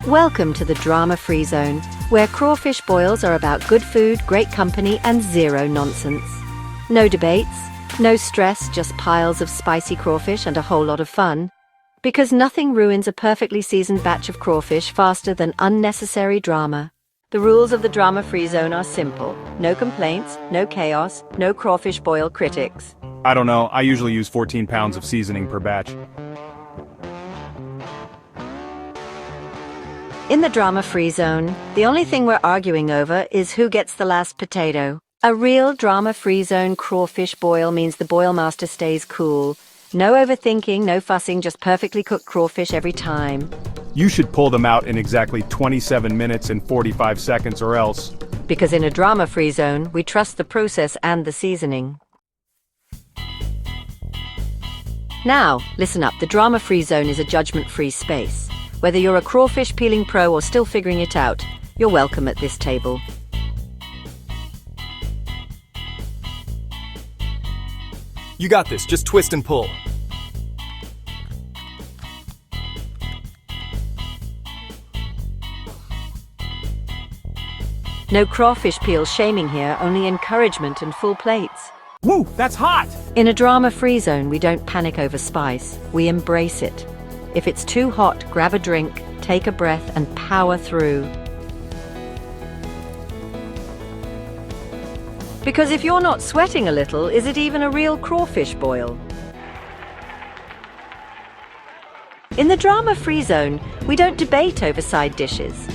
Welcome to the drama-free zone, where crawfish boils are about good food, great company, and zero nonsense. No debates, no stress, just piles of spicy crawfish and a whole lot of fun. Because nothing ruins a perfectly seasoned batch of crawfish faster than unnecessary drama. The rules of the drama-free zone are simple. No complaints, no chaos, no crawfish boil critics. I don't know, I usually use 14 pounds of seasoning per batch. In the drama-free zone, the only thing we're arguing over is who gets the last potato. A real drama-free zone crawfish boil means the boil master stays cool. No overthinking, no fussing, just perfectly cooked crawfish every time. You should pull them out in exactly 27 minutes and 45 seconds or else. Because in a drama-free zone, we trust the process and the seasoning. Now, listen up, the drama-free zone is a judgment-free space. Whether you're a crawfish peeling pro or still figuring it out, you're welcome at this table. You got this, just twist and pull. No crawfish peel shaming here, only encouragement and full plates. Woo, that's hot! In a drama-free zone, we don't panic over spice, we embrace it. If it's too hot, grab a drink, take a breath, and power through. Because if you're not sweating a little, is it even a real crawfish boil? In the drama-free zone, we don't debate over side dishes.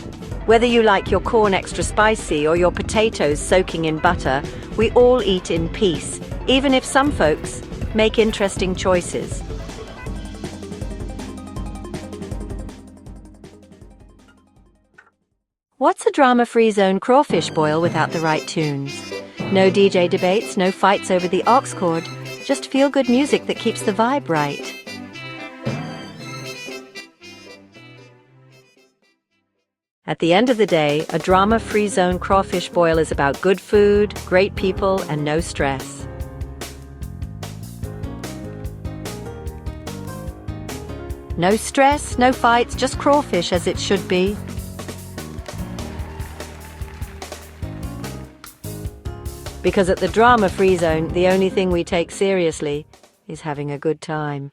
Whether you like your corn extra spicy or your potatoes soaking in butter, we all eat in peace, even if some folks make interesting choices. What's a drama-free zone crawfish boil without the right tunes? No DJ debates, no fights over the aux cord, just feel-good music that keeps the vibe right. At the end of the day, a drama-free zone crawfish boil is about good food, great people, and no stress. No stress, no fights, just crawfish as it should be. Because at the drama-free zone, the only thing we take seriously is having a good time.